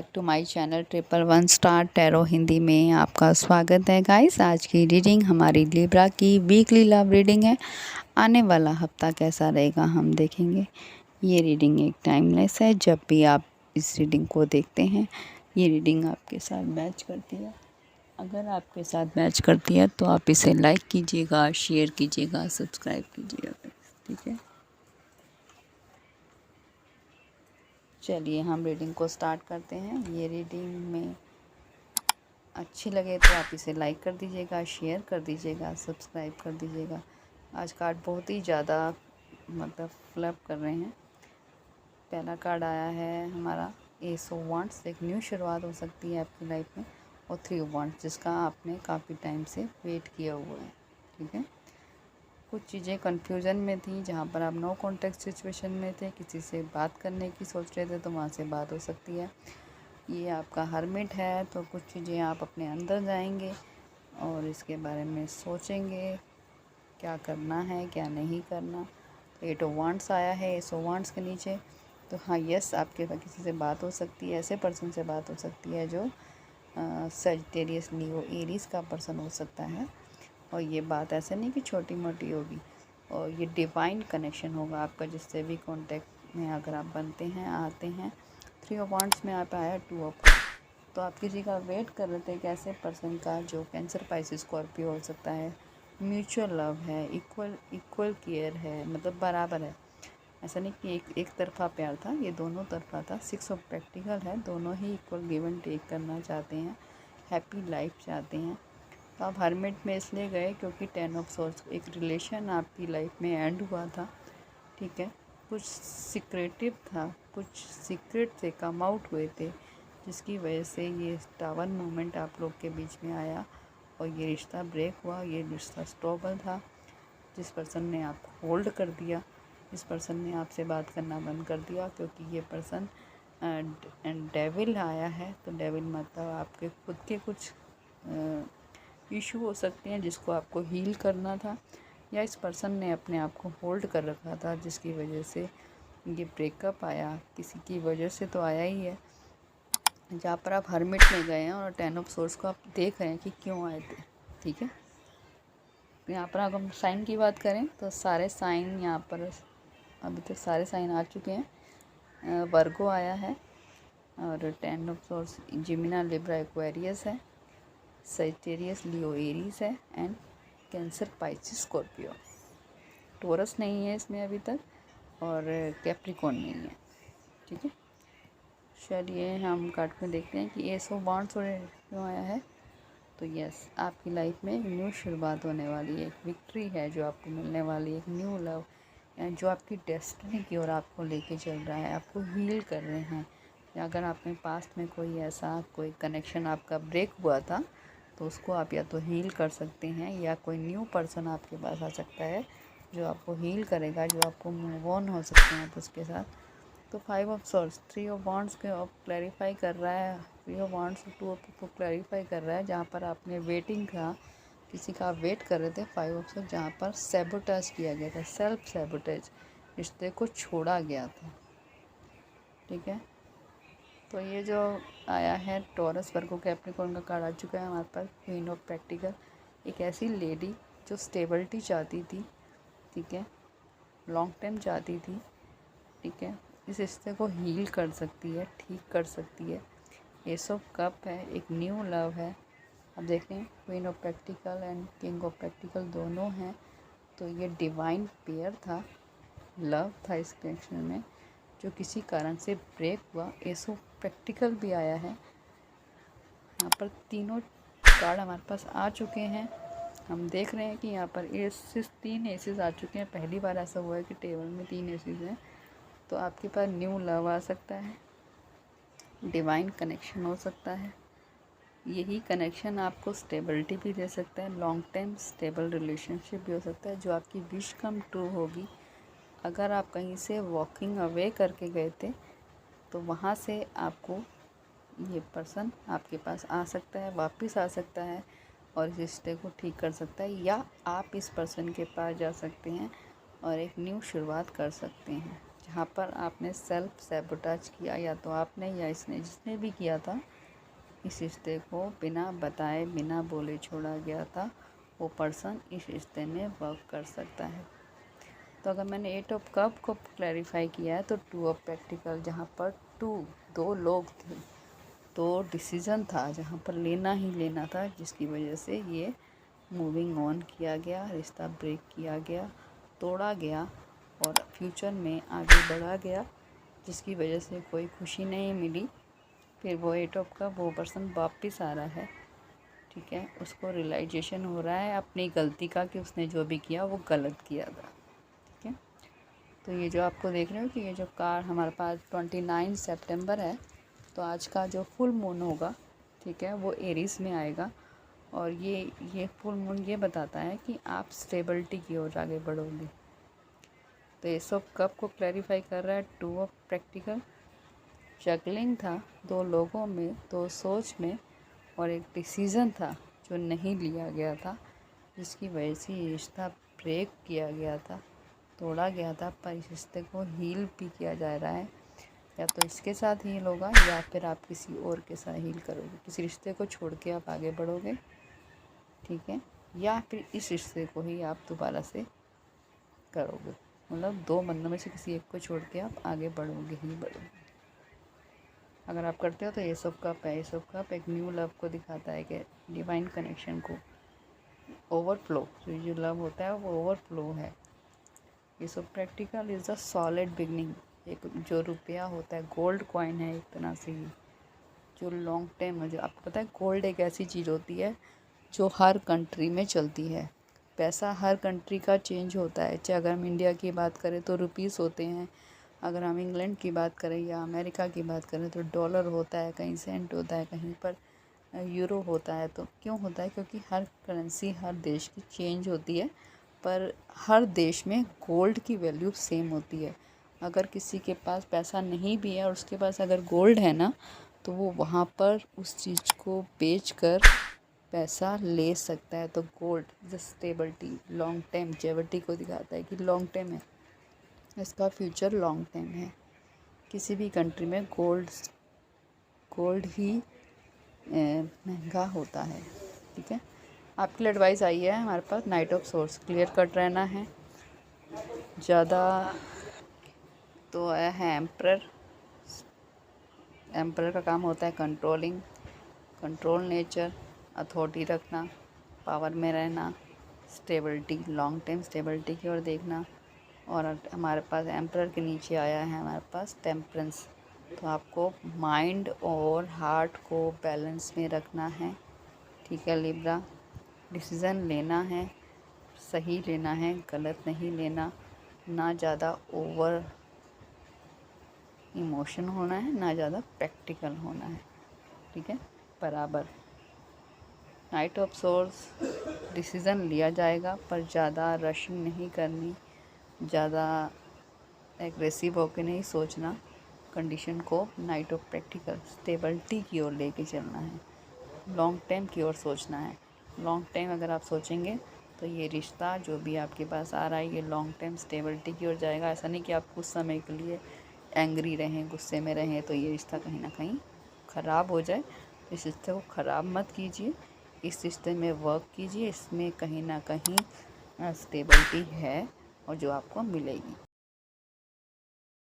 Back to my channel 111 star tarot Hindi में आपका स्वागत है गाइस। आज की रीडिंग हमारी लिब्रा की वीकली लव रीडिंग है। आने वाला हफ्ता कैसा रहेगा हम देखेंगे। ये रीडिंग एक टाइमलेस है। जब भी आप इस रीडिंग को देखते हैं ये रीडिंग आपके साथ मैच करती है। अगर आपके साथ मैच करती है तो आप इसे लाइक कीजिएगा, शेयर कीजिएगा, सब्सक्राइब कीजिएगा। ठीक है, चलिए हम रीडिंग को स्टार्ट करते हैं। ये रीडिंग में अच्छी लगे तो आप इसे लाइक कर दीजिएगा, शेयर कर दीजिएगा, सब्सक्राइब कर दीजिएगा। आज कार्ड बहुत ही ज़्यादा फ्लप कर रहे हैं। पहला कार्ड आया है हमारा एस ऑफ वांड्स। एक न्यू शुरुआत हो सकती है आपकी लाइफ में। और 3 ऑफ वांड्स, जिसका आपने काफ़ी टाइम से वेट किया हुआ है। ठीक है, कुछ चीज़ें कन्फ्यूज़न में थी, जहाँ पर आप नो कॉन्टेक्ट सिचुएशन में थे, किसी से बात करने की सोच रहे थे तो वहाँ से बात हो सकती है। ये आपका हर्मिट है, तो कुछ चीज़ें आप अपने अंदर जाएंगे और इसके बारे में सोचेंगे क्या करना है क्या नहीं करना। तो 8 ऑफ वांड्स आया है एस ऑफ वांड्स के नीचे। तो हाँ, यस, आपके पास किसी से बात हो सकती है। ऐसे पर्सन से बात हो सकती है जो सजिटेरियस, लियो, एरीज का पर्सन हो सकता है। और ये बात ऐसे नहीं कि छोटी मोटी होगी, और ये डिवाइन कनेक्शन होगा आपका, जिससे भी कांटेक्ट में अगर आप बनते हैं, आते हैं। 3 ऑफ वांड्स में आप आया 2 ऑफ कप्स। तो आप किसी का वेट कर रहे थे, कैसे पर्सन का, जो कैंसर, पाइसिस, स्कॉर्पियो हो सकता है। म्यूचुअल लव है, इक्वल केयर है, बराबर है। ऐसा नहीं कि एक तरफा प्यार था, ये दोनों तरफा था। 6 ऑफ पेंटिकल है, दोनों ही इक्वल गिव एंड टेक करना चाहते हैं, हैप्पी लाइफ चाहते हैं। तो आप हर्मिट में इसलिए गए क्योंकि 10 ऑफ सोर्स, एक रिलेशन आपकी लाइफ में एंड हुआ था। ठीक है, कुछ सीक्रेटिव था, कुछ सीक्रेट से कम आउट हुए थे, जिसकी वजह से ये टावर मोमेंट आप लोग के बीच में आया और ये रिश्ता ब्रेक हुआ। ये रिश्ता स्टेबल था। जिस पर्सन ने आपको होल्ड कर दिया, जिस पर्सन ने आपसे बात करना बंद कर दिया, क्योंकि ये पर्सन डेविल आया है। तो डेविल आपके खुद के कुछ इशू हो सकते हैं जिसको आपको हील करना था, या इस पर्सन ने अपने आप को होल्ड कर रखा था, जिसकी वजह से ये ब्रेकअप आया। किसी की वजह से तो आया ही है। जहाँ पर आप हर्मिट में गए हैं और 10 ऑफ सोर्स को आप देख रहे हैं कि क्यों आए थे। ठीक है, यहाँ पर अगर हम साइन की बात करें तो सारे साइन यहाँ पर अभी तक सारे साइन आ चुके हैं। वर्गो आया है और 10 of course Gemini, Libra, Aquarius है, सजिटेरियस, लियो, एरीज है, and Cancer, Pisces, Scorpio. Taurus नहीं है इसमें अभी तक, और कैप्रिकॉर्न नहीं है। ठीक है, चलिए हम कार्ड में देखते हैं कि एस ऑफ वांड्स क्यों आया है। तो यस, आपकी लाइफ में एक न्यू शुरुआत होने वाली है, एक विक्ट्री है जो आपको मिलने वाली है, एक न्यू लव जो आपकी डेस्टिनी की ओर आपको लेके चल रहा है, आपको हील कर रहे हैं। या अगर आपने पास्ट में कोई कनेक्शन आपका ब्रेक हुआ था तो उसको आप या तो हील कर सकते हैं, या कोई न्यू पर्सन आपके पास आ सकता है जो आपको हील करेगा, जो आपको मूव ऑन हो सकते हैं आप उसके साथ। तो 5 ऑफ सोर्स, 3 ऑफ वांड्स के अब क्लैरिफाई कर रहा है। 3 ऑफ वांड्स 2 ऑफ को क्लैरिफाई कर रहा है, जहाँ पर आपने वेटिंग था, किसी का आप वेट कर रहे थे। 5 ऑफ सोर्स जहाँ पर सैबोटेज किया गया था, सेल्फ सैबोटेज, रिश्ते को छोड़ा गया था। ठीक है, तो ये जो आया है टॉरस, वर्गो, कैप्रिकॉर्न का कार्ड आ चुका है हमारे पास। क्वीन ऑफ पेंटिकल, एक ऐसी लेडी जो स्टेबिलिटी चाहती थी। ठीक है, लॉन्ग टाइम चाहती थी। ठीक है, इस रिश्ते को हील कर सकती है, ठीक कर सकती है। एस ऑफ कप है, एक न्यू लव है। अब देखें, queen of pentacle and king of pentacle दोनों हैं, तो ये डिवाइन पेयर था, लव था इस कनेक्शन में, जो किसी कारण से ब्रेक हुआ। एस ऑफ पेंटिकल भी आया है। यहाँ पर तीनों कार्ड हमारे पास आ चुके हैं। हम देख रहे हैं कि यहाँ पर एसेस, 3 एसेस आ चुके हैं। पहली बार ऐसा हुआ है कि टेबल में 3 एसेस हैं। तो आपके पास न्यू लव आ सकता है, डिवाइन कनेक्शन हो सकता है। यही कनेक्शन आपको स्टेबिलिटी भी दे सकता है, लॉन्ग टाइम स्टेबल रिलेशनशिप भी हो सकता है, जो आपकी विश कम ट्रू होगी। अगर आप कहीं से वॉकिंग अवे करके गए थे तो वहाँ से आपको ये पर्सन आपके पास आ सकता है, वापस आ सकता है और इस रिश्ते को ठीक कर सकता है, या आप इस पर्सन के पास जा सकते हैं और एक न्यू शुरुआत कर सकते हैं। जहाँ पर आपने सेल्फ सैबोटाज किया, या तो आपने या इसने, जिसने भी किया था, इस रिश्ते को बिना बताए बिना बोले छोड़ा गया था, वो पर्सन इस रिश्ते में वर्क कर सकता है। तो अगर मैंने 8 ऑफ कप को क्लैरिफाई किया है तो 2 ऑफ पेंटिकल, जहाँ पर दो लोग थे, तो डिसीज़न था जहाँ पर लेना ही लेना था, जिसकी वजह से ये मूविंग ऑन किया गया, रिश्ता ब्रेक किया गया, तोड़ा गया और फ्यूचर में आगे बढ़ा गया, जिसकी वजह से कोई खुशी नहीं मिली। फिर वो 8 ऑफ कप, वो पर्सन वापस आ रहा है, ठीक है, उसको रियलाइजेशन हो रहा है अपनी गलती का कि उसने जो भी किया वो गलत किया था, ठीक है। तो ये जो आपको देख रहे हो कि ये जो कार्ड हमारे पास 29 सितंबर है, तो आज का जो फुल मून होगा, ठीक है, वो एरीज में आएगा और ये फुल मून ये बताता है कि आप स्टेबिलिटी की ओर आगे बढ़ोगे। तो ये सब कब को क्लैरिफाई कर रहा है, 2 ऑफ प्रैक्टिकल। जगलिंग था 2 लोगों में, 2 सोच में, और एक डिसीज़न था जो नहीं लिया गया था, जिसकी वजह से ये रिश्ता ब्रेक किया गया था, तोड़ा गया था। पर इस रिश्ते को हील भी किया जा रहा है, या तो इसके साथ हील होगा या फिर आप किसी और के साथ हील करोगे, किसी रिश्ते को छोड़ के आप आगे बढ़ोगे, ठीक है, या फिर इस रिश्ते को ही आप दोबारा से करोगे, मतलब 2 बंदों में से किसी एक को छोड़ के आप आगे बढ़ोगे ही बढ़ोगे। अगर आप करते हो तो ये सब कप है, ये सब कप एक न्यू लव को दिखाता है कि डिवाइन कनेक्शन को, ओवरफ्लो, जो लव होता है वो ओवरफ्लो है। ये सब practical is the solid beginning. एक जो रुपया होता है, गोल्ड कॉइन है एक तरह से, ही जो लॉन्ग टाइम है। जो आपको पता है गोल्ड एक ऐसी चीज़ होती है जो हर कंट्री में चलती है। पैसा हर कंट्री का चेंज होता है, चाहे अगर हम इंडिया की बात करें तो रुपीस होते हैं, अगर हम इंग्लैंड की बात करें या अमेरिका की बात करें तो डॉलर होता है, कहीं सेंट होता है, कहीं पर यूरो होता है। तो क्यों होता है? क्योंकि हर करेंसी हर देश की चेंज होती है, पर हर देश में गोल्ड की वैल्यू सेम होती है। अगर किसी के पास पैसा नहीं भी है और उसके पास अगर गोल्ड है ना, तो वो वहाँ पर उस चीज़ को बेच कर पैसा ले सकता है। तो gold the stability, long time जेविटी को दिखाता है कि लॉन्ग टाइम है, इसका फ्यूचर लॉन्ग टाइम है। किसी भी कंट्री में गोल्ड ही महंगा होता है, ठीक है। आपके लिए एडवाइस आई है हमारे पास, night of source, clear cut रहना है ज़्यादा। तो है एम्परर का काम होता है कंट्रोलिंग, कंट्रोल नेचर, अथॉरिटी रखना, पावर में रहना, स्टेबिलिटी, लॉन्ग टाइम स्टेबिलिटी की ओर देखना। और हमारे पास एम्परर के नीचे आया है हमारे पास टेम्परेंस। तो आपको माइंड और हार्ट को बैलेंस में रखना है, ठीक है लिब्रा। डिसीज़न लेना है, सही लेना है, गलत नहीं लेना, ना ज़्यादा ओवर इमोशन होना है, ना ज़्यादा प्रैक्टिकल होना है, ठीक है, बराबर। नाइट ऑफ सोर्स, डिसीज़न लिया जाएगा पर ज़्यादा रशिंग नहीं करनी, ज़्यादा एग्रेसिव होकर नहीं सोचना, कंडीशन को नाइट ऑफ प्रैक्टिकल स्टेबिलिटी की ओर लेके चलना है, लॉन्ग टाइम की ओर सोचना है। लॉन्ग टाइम अगर आप सोचेंगे तो ये रिश्ता जो भी आपके पास आ रहा है ये लॉन्ग टाइम स्टेबिलिटी की ओर जाएगा। ऐसा नहीं कि आप कुछ समय के लिए एंग्री रहें, गुस्से में रहें तो ये रिश्ता कहीं ना कहीं ख़राब हो जाए। तो इस रिश्ते को ख़राब मत कीजिए, इस रिश्ते में वर्क कीजिए, इसमें कहीं ना कहीं स्टेबिलिटी है और जो आपको मिलेगी।